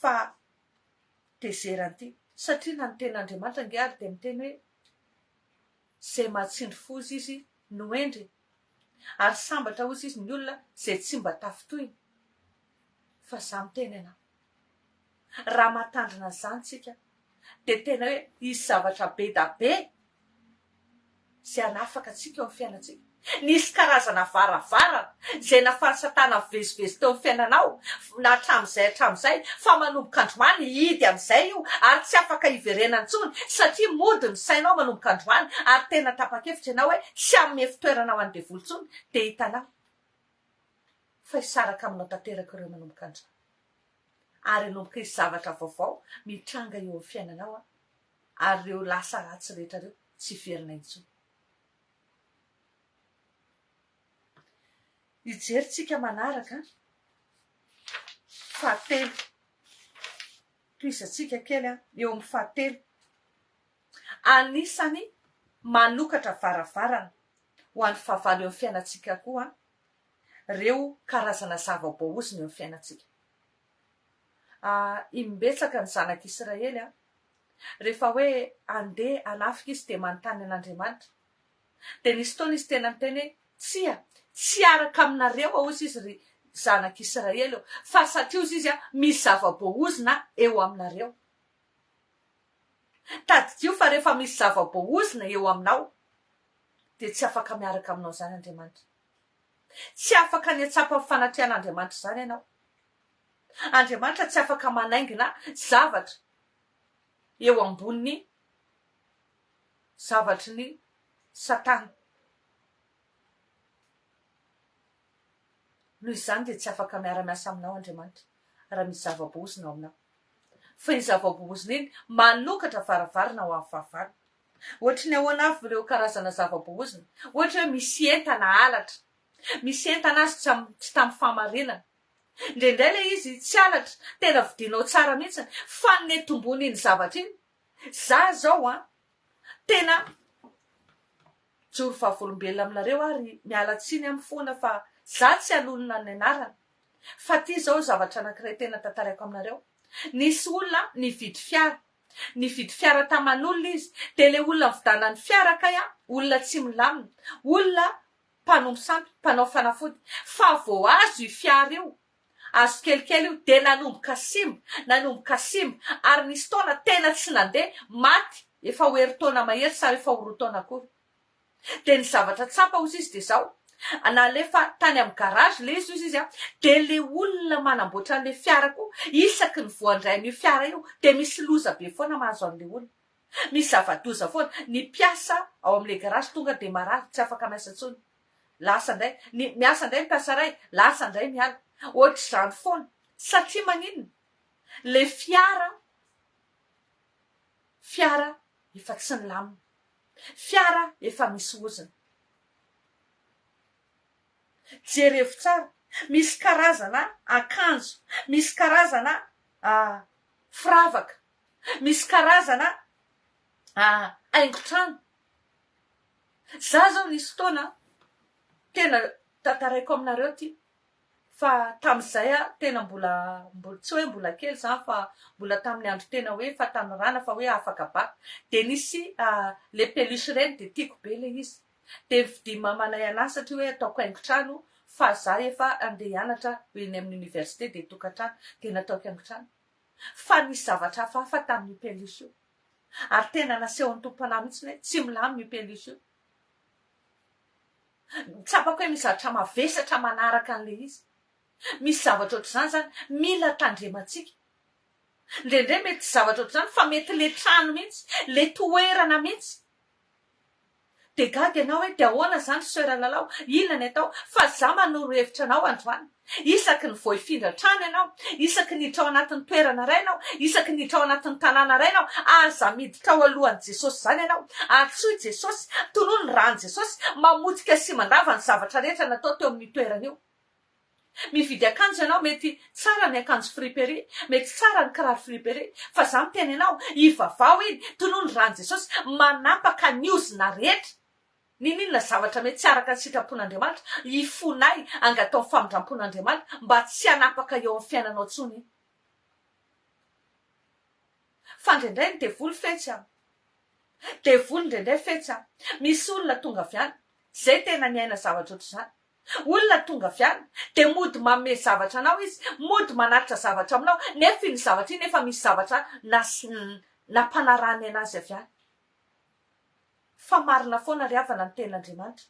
fahatezeran'ity satria na ny ten'Andriamanitra nge ary de miteny hoe zay mahatsindry fozy izy no endry ary sambatra ozy izy ny olona zay tsy mba tafitoy fa za miteny anao raha matandrina zany tsika de tena hoe izy zavatra be da be zay anafaka atsika eo amin'ny fiainatsika nisy karazana varavara zay nafarasatana vezivezy teo amin'ny fiainanao na hatram'izay fa manomboka androany hidy am'izay io ary tsy afaka hiverenana ntsony satria mody ny sainao manomboka androany ary tena tapa-kevitra ianao hoe tsy amin'ny fitoeranao any devoly ntsony de hitanao fa hisaraka aminao tanteraka ireo manomboka androany ary anomboka izy zavatra vaovao mitranga eo amin'ny fiainanao ary reo lasa ratsy rehetra reo tsy verina intsony ijerytsika manaraka fahatelo toizatsika kely eo amin'ny fahatelo anisany manokatra varavarana ho an'ny fahavalo eo amin'ny fiainatsika koa reo karazana zava-boahozina eo amin'ny fiainatsika imbetsaka ny zanak'Israely rehefa hoe andeha anafika izy de manontany an'Andriamanitra de nisy fotoana izy tena miteny hoe tsy araka aminareo aozy izy ry zanak'Israely eo fa satria ozy izy misy zava-boahozina eo aminareo tadidio fa rehefa misy zava-boahozina eo aminao de tsy afaka miaraka aminao zany Andriamanitra tsy afaka ny atsapa ny fanatrehan'Andriamanitra zany ianao Andriamanitra tsy afaka manaingina zavatra eo ambony zavatry ny Satana noho izany de tsy afaka miara-miasa aminao Andriamanitra raha misy zava-boahozina ao aminao fa iny zava-boahozina iny manokatra varavarana ho amin'ny fahavalo ohatra ny ahoana avy ireo karazana zava-boahozina ohatra hoe misy entana alatra misy entana azy tsy tamin'ny fahamarinana indraindray le izy tsy alatra tena vidinao tsara mihitsy fa ny tombony iny zavatra iny za zao tena joro fahavolombelona aminareo ary mialatsiny amin'ny fona fa za tsy alonona ny anarana fa ty zao zavatra anankiray tena tantaraiko aminareo nisy olona nividy fiara taman'olona izy de le olona mividana ny fiara kay olona tsy milamina olona mpanompo sampy mpanao fanafody fa vo azo i fiara io azo kelikely io de nanomboka simba ary nisy taona tena tsy nandeha maty efa ho herintaona mahery sa efa ho roa taona akory de ny zavatra tsapa ozy izy de zao nalefa tany amin'ny garage le izy de le olona manamboatra an'le fiara koa isaky ny voandray n'io fiara io de misy loza be foana mahazo an'le olona misy zava-doza foana ny mpiasa ao amin'le garage tonga de marary tsy afaka miasa ntsony lasa indray ny miasa indray mpiasa ray lasa indray miala ohatr'izany foana satria maninona le fiara efa tsy ny lamina fiara efa misy ozina jerevo tsara misy karazana akanjo misy karazana firavaka misy karazana haingotrano za zao nisy fotoana tena tantaraiko aminareo ty fa tam'izay tena mbola tsy hoe mbola kely zany fa mbola tamin'ny andro tena hoe fa tanorana fa hoe afaka baka de nisy le peluche reny de tiako be le izy de vidy mamanay anahy satria hoe ataoko haingotrano fa za efa andeha hianatra eny amin'ny université de tokantrano de nataoko haingotrano fa nisy zavatra hafahafa tamin'ny peluche io ary tena nasehon'ny tompona mihitsy hoe tsy milamy io peluche io tsapako hoe misy zavatra mavesatra manaraka an'le izy misy zavatra ohatr'izany zany mila tandremantsika ndrendray mety zavatra ohatr'izany fa mety le trano mihitsy le toerana mihitsy de gaga ianao hoe de ahoana zany sera lalao inona ny atao fa za manoro hevitra anao androany isaky ny voahifindra trano ianao isaky ny hiditra ao anatin'ny toerana ray ianao isaky ny hiditra ao anatin'ny tanàna ray ianao aza miditra ao alohan'i jesosy zany ianao atsoy jesosy tonoa ny rany jesosy mamotika sy mandava ny zavatra rehetra natao teo amin'ny toerana io mividy akanjo ianao mety tsara ny akanjo friperie mety tsara ny kiraro friperie fa za miteny ianao ivavao iny tonoa ny rany jesosy manapaka ny ozina rehetra ninona zavatra mety tsy araka ny sitrapon'Andriamanitra ifonay angatao ny famindrampon'Andriamanitra mba tsy hanapaka eo amin'ny fiainanao tsony iny fa ndraindray ny devoly fetsy devoly ndraindray fetsy misy olona tonga avy any zay tena ny aina zavatra ohatr'izany olona tonga avy any de mody manome zavatra anao izy mody manatitra zavatra aminao nefa iny zavatra iny efa misy zavatra nampanarahany anazy avy any fa marina foana ry havana ny tenin'Andriamanitra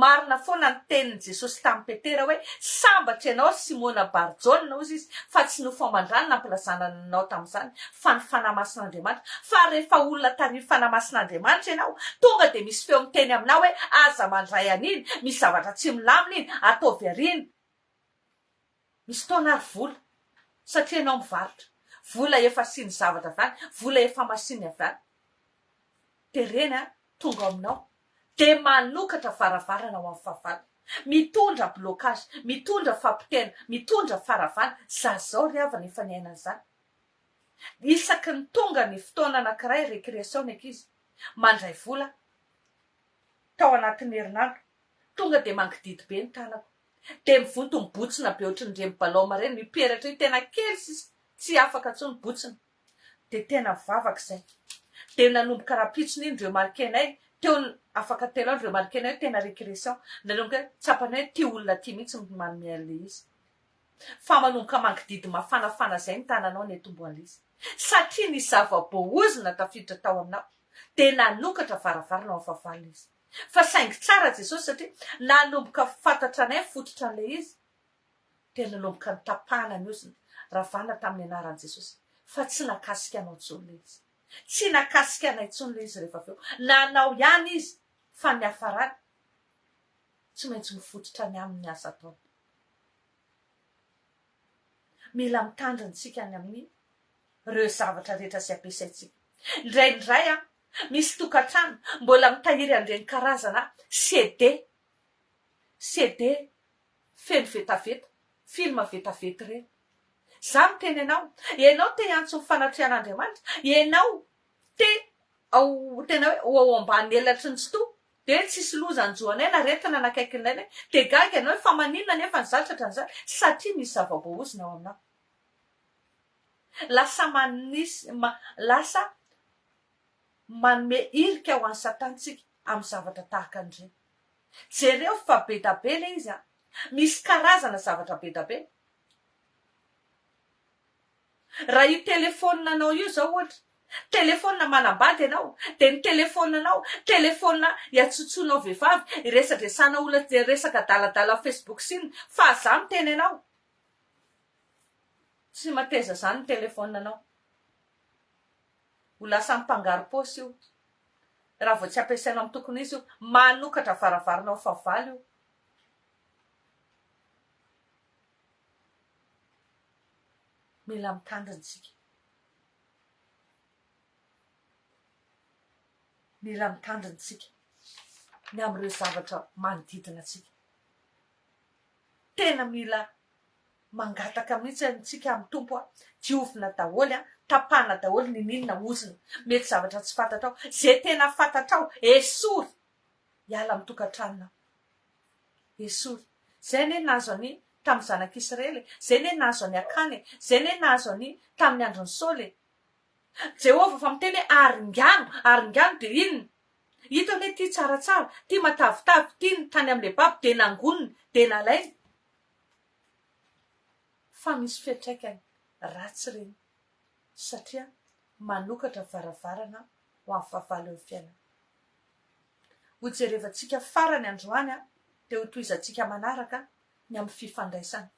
marina foana ny tenin'i Jesosy tamin'ny Petera hoe sambatra ianao Simona Barjona ozy izy fa tsy no fomban-drano nampilazana anao tamin'izany fa ny fanahy masin'Andriamanitra fa rehefa olona tariny fanahy masin'Andriamanitra ianao tonga de misy feo miteny aminao hoe aza mandray an'iny misy zavatra tsy milamina iny ataovy arina misy taona ary vola satria ianao mivarotra vola efa siny zavatra avy any vola efa masiny avy any de reny tonga aminao de manokatra varavarana ao amin'ny fahavalo mitondra blocage mitondra fampitena mitondra faravana za zao ry havana efa ny ainan'izany isaky ny tonga ny fotoana anankiray récréation ny ankizy mandray vola tao anatin'ny herinandro tonga de mangididy be ny tanako de mivonto mibotsina be ohatry ny remy baloma reny miperatra io tena kely tsy afaka ntsony botsina de tena vavaka izay de nanomboka rapitsony iny reo marikenay teo afaka telo andro reo marikenay tena récréation nanomboka tsapanay ty olona ty mihitsy manome an'le izy fa manomboka mangididy mafanafana zay ny tananao ny atomboan'le izy satria ny zava-boahozina tafiditra tao aminao de nanokatra varavarana ao amin'ny fahavalo izy fa saingy tsara Jesosy satria nanomboka fantatra anay fototra an'le izy de nanomboka ny tapahana ny ozina ravana tamin'ny anaran'i Jesosy fa tsy nakasika anao ntsony le izy tsy nakasika anay ntsony le izy rehefa aveo nanao ihany izy fa ny hafarany tsy maintsy mifototra ny amin'ny asa ataony mila mitandryntsika ny amin'ny reo zavatra rehetra sy ampiasaitsika indraindray misy tokantrano mbola mitahiry an'ireny karazana CD feno vetaveta filma vetavety reny za miteny ianao te antso ny fanatrian'Andriamanitra ianao te tena hoe ao ambany elatry ny tsto de tsisy loza anjoanay na retina nakaiky nlainay de gaga ianao fa maninona nefa ny zatra n'izany satria misy zava-boahozina ao aminao lasa manome irika ho an'ny satanitsika amin'ny zavatra tahaka an'ireny jereo fa be da be le izy misy karazana zavatra be da be raha io telefônina anao io zao ohatra telefônina manambady ianao de ny telefônina anao telefônina hiatsotsonao vehivavy iresadresana olona de resaka daladala Facebook siny fa za miteny ianao tsy mateza zany ny telefônina anao ho lasa mipangaro-paosy io raha vao tsy ampiasaina amin'ny tokony izy io manokatra varavaranao favaly io. Mila mitandritsika. Mila mitandritsika ny amin'ireo zavatra manodidina atsika. Tena mila mangataka mihitsy antsika amin'ny tompo diovina daholo tapana daholo ny ninona ozina mety zavatra tsy fantatrao. Zay tena fantatrao esory hiala amin'ny tokantranonao. Esory. Zay ne nahazo any tamin'ny zanak'Israely, zay ne nahazo any Akany, zay ne nahazo any tamin'ny andron'ny Saoly. Jehovah fa miteny aringano de inona? Hita hoe ty tsaratsara, ty matavitavy, ty ny tany amin'le baby de nangoniny de nalainy. Fa misy fiantraikany ratsy reny satria manokatra varavarana ho amin'ny favaly eo fiainana. Ho jerevantsika farany androany dia ho tohizantsika manaraka ny amin'ny fifandraisana.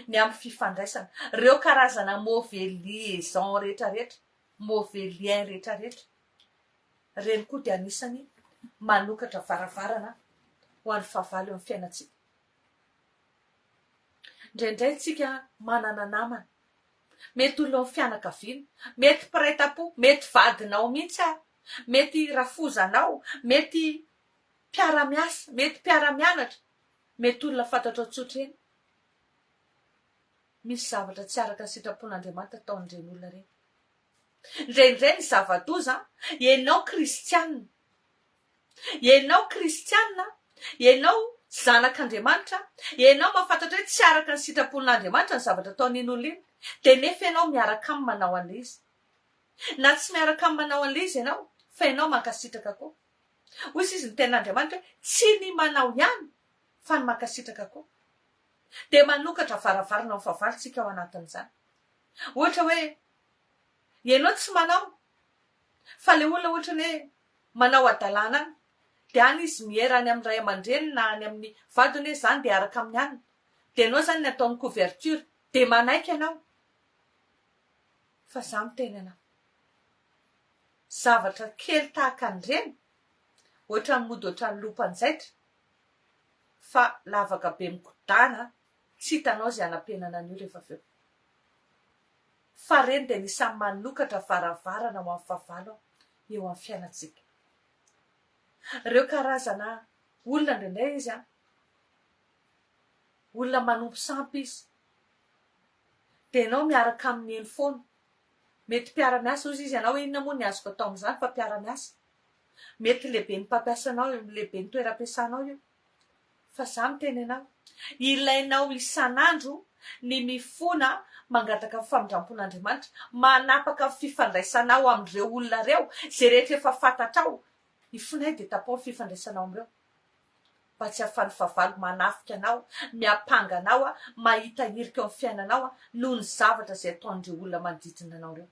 Ny amin'ny fifandraisana. Reo karazana mauvais liaison rehetrarehetra, mauvais lien rehetrarehetra. Reny koa dia anisany manokatra varavarana ho an'ny favaly eo amin'ny fiainantsika. Indraindray tsika manana namana. Mety olona amin'ny fianakaviana, mety mpiray tampo, mety vadinao mihitsy mety rafozanao, mety mpiara-miasa, mety mpiara-mianatra, mety olona fantatrao tsotra eny. Misy zavatra tsy araka ny sitrapon'Andriamanitra ataon'ireny olona ireny. Indraindray ny zava-doza, ianao kristianina. Ianao kristianina, ianao zanak'Andriamanitra, ianao mahafantatra hoe tsy araka ny sitrapon'Andriamanitra ny zavatra ataon'iny olona iny, dia nefa ianao miaraka amin'ny manao an'ilay izy. Na tsy miaraka amin'ny manao an'ilay izy ianao, fa ianao mankasitraka koa. Hoy izy ny tenin'Andriamanitra hoe tsy ny manao ihany fa ny mankasitraka koa. Dia manokatra varavarana amin'ny favalintsika ao anatin'izany. Ohatra hoe ianao tsy manao, fa ilay olona ohatra hoe manao adalàna any, dia any izy mihera any amin'ny ray aman-dreny na any amin'ny vadiny hoe izany dia araka amin'ny anina. Dia ianao izany ny ataon'ny couverture, dia manaiky ianao. Fa izaho miteny ianao. Zavatra kely tahaka an'ireny, ohatra ny mody ohatra ny lompanjaitra, fa lavaka be mikodana, tsy hitanao izay anampenana an'io rehefa avy eo. Fa reny dia anisan'ny manokatra varavarana ho amin'ny favalo eo amin'ny fiainantsika. Ireo karazana olona indraindray izy olona manompo sampy izy. Dia ianao miaraka amin'ny eny foana. Mety mpiara-miasa ozy izy ianao inona moa ny azoko atao amin'izany fa mpiara-miasa. Mety lehibe ny mpampiasanao, lehibe ny toeram-piasanao io. Fa izaho miteny ianao, ilainao isan'andro ny mifona mangataka famindrampon'Andriamanitra, manapaka fifandraisanao amin'ireo olona ireo, izay rehetra efa fantatrao. Ifonay dia tapao fifandraisanao amin'ireo. Mba tsy hahafahan'ny favalo manafika anao, miapanga anao, mahita hirika eo amin'ny fiainanao noho ny zavatra izay ataon'ireo olona manodidina anao ireo.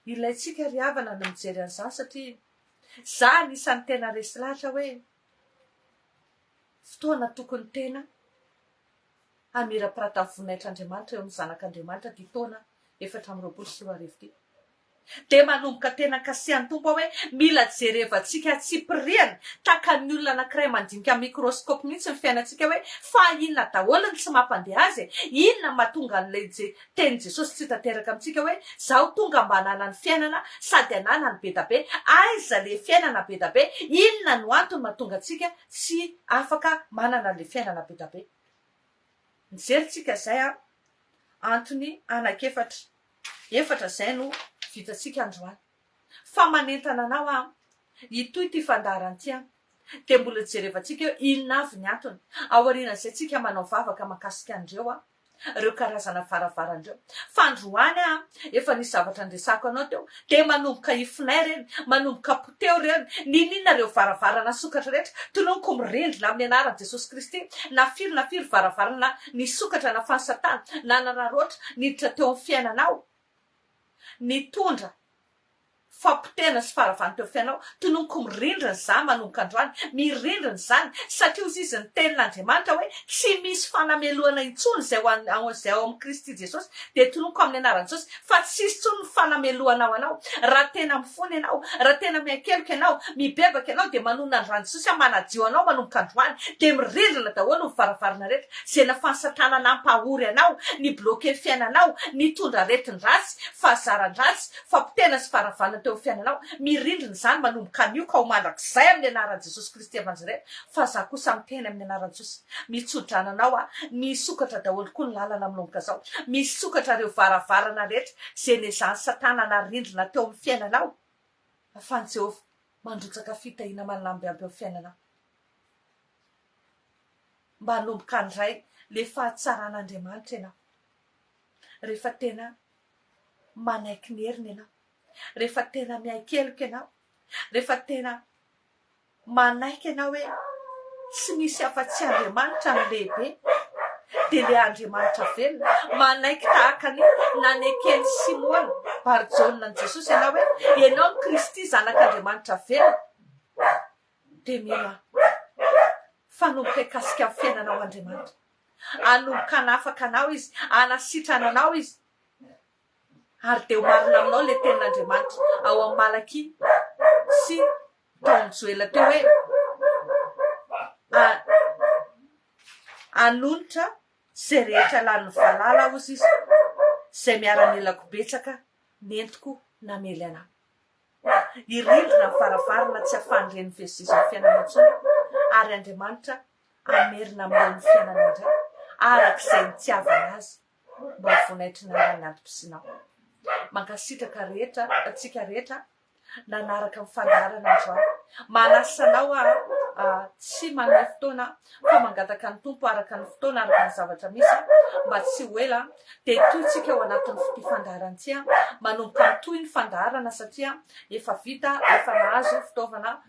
Ilaintsika ry havana no mijery an'izany satria izaho anisan'ny tena resy lahatra hoe fotoana tokony tena hamira-piratany voninahitran'Andriamanitra eo amin'ny zanak'Andriamanitra ty taona 420 ty. Dia manomboka tena kasihan'ny tompo hoe mila jerevantsika tsipiriana taka ny olona anankiray mandinika mikrôskopy mihitsy ny fiainantsika hoe fa inona daholo ny tsy mampandeha azy, inona mahatonga an'ilay teny Jesosy tsy tanteraka amintsika hoe zaho tonga mba hanana ny fiainana sady hanana ny be da be, aiza le fiainana be da be, inona no antony mahatonga antsika tsy afaka manana le fiainana be da be. Mijerytsika izay antony anankiefatra izay no vitantsika androany. Fa manentana anao itoy ty fandaharanty dia mbola jerevantsika eo inona avy ny antony. Aorianan'izay tsika manao vavaka makasika andreo ireo karazana varavaran'ireo. Fa androany efa nisy zavatra andresako anao teo, dia manomboka ifonay reny, manomboka poteo reny, ninona ireo varavarana sokatra rehetra tononoko mirindrina amin'ny anaran'i Jesosy Kristy, na firy varavarana ny sokatra na fansatana na nararoatra niditra teo amin'ny fiainanao, nitondra fampitena sy faravany teo fiainao tononoko mirindriny za manomboka androany mirindriny zany satria ozy izy ny tenin'Andriamanitra hoe tsy misy fanameloana intsony zay zay ao amin'ny Kristy Jesosy de tononoko amin'ny anaran'i Jesosy fa tsisy tsony ny fanameloana ao anao raha tena mifony ianao raha tena miakelika ianao mibebaka ianao de manonona androany Jesosy manadio anao manomboka androany de mirindrina daholo ny varavarana rehetra zay nafany satana nampahory anao ny bloke fiainanao ny tondra retin-dratsy fahazaran-dratsy fampitena sy faravana teo fiainanao mirindrina zany manomboka anio ka ho mandrakizay amin'ny anaran'i Jesosy Kristy evanjelista fa za kosa miteny amin'ny anaran'i Jesosy mitso-drananao misokatra daholo koa ny lalana milomoka zao misokatra reo varavarana rehetra zay nezany satana narindrina teo amin'ny fiainanao afany Jehova mandrotsaka fitahina malinamby aby eo fiainanao mba hanomboka andray le fahatsaran'Andriamanitra ianao rehefa tena manaiky ny heriny ianao rehefa tena miaikelika ianao rehefa tena manaiky ianao hoe tsy misy afa-tsy Andriamanitra ny lehibe de le Andriamanitra velona manaiky tahaka ny nanekeny Simona Barjona ny Jesosy ianao hoe ianao ny Kristy zanak'Andriamanitra velona de mila fanomboka hikasika amin'ny fiainanao Andriamanitra anomboka hanafaka anao izy anasitrana anao izy ary de ho marina aminao le tenin'Andriamanitra ao amin'ny Malaky sy taon'ny Joela teo hoe anonitra zay rehetra lany valala ozy izy zay miara-milako betsaka nentiko namely anao irindrina ny varavarana tsy afanireny vezizony fiainana intsony ary Andriamanitra amerina amin'ireny fiainana indray arak'izay nitiavana azy mba vonaitry ny arany antom-pisinao mankasitraka rehetra atsika rehetra nanaraka ny fandaharana androany manasanao tsy manome fotoana fa mangataka ny tompo araka ny fotoana araka ny zavatra misy mba tsy hoela de toytsika ao anatin'ny fity fandaharana ity manomboka mitoy ny fandaharana satria efa vita efa nahazo fitaovana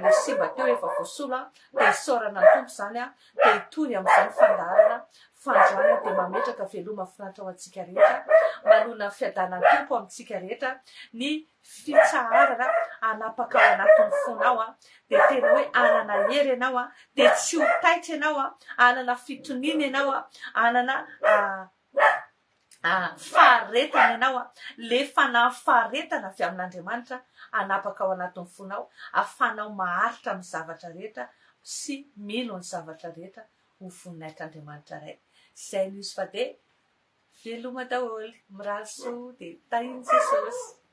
le simba teo efa voasolo de isaorana ny tompo zany de itoy amin'izany fandaharana fandroany de mametraka veloma finaritra ao antsika rehetra manona fiadanany tompo amintsika rehetra ny fitsaharana anapaka ao anatin'ny fonao de tena hoe anana hery ianao de tsy ho taitra ianao anana fitonina ianao anana faharetana ianao le fanahy faharetana avy amin'Andriamanitra anapaka ao anatin'ny fonao afanao maharitra amin'ny zavatra rehetra sy mino ny zavatra rehetra ho voninaitran'Andriamanitra ray zay no izy fa de veloma daholo miraso de tahiny Jesosy